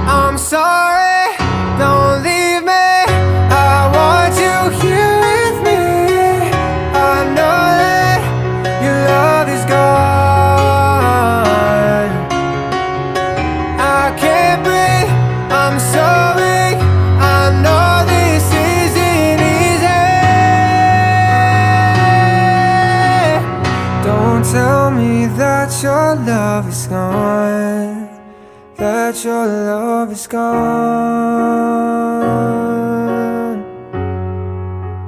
I'm sorry, don't leave me. I want you here with me. I know that your love is gone. I can't breathe, I'm so weak. I know this isn't easy. Don't tell me that your love is gone, that your love is gone.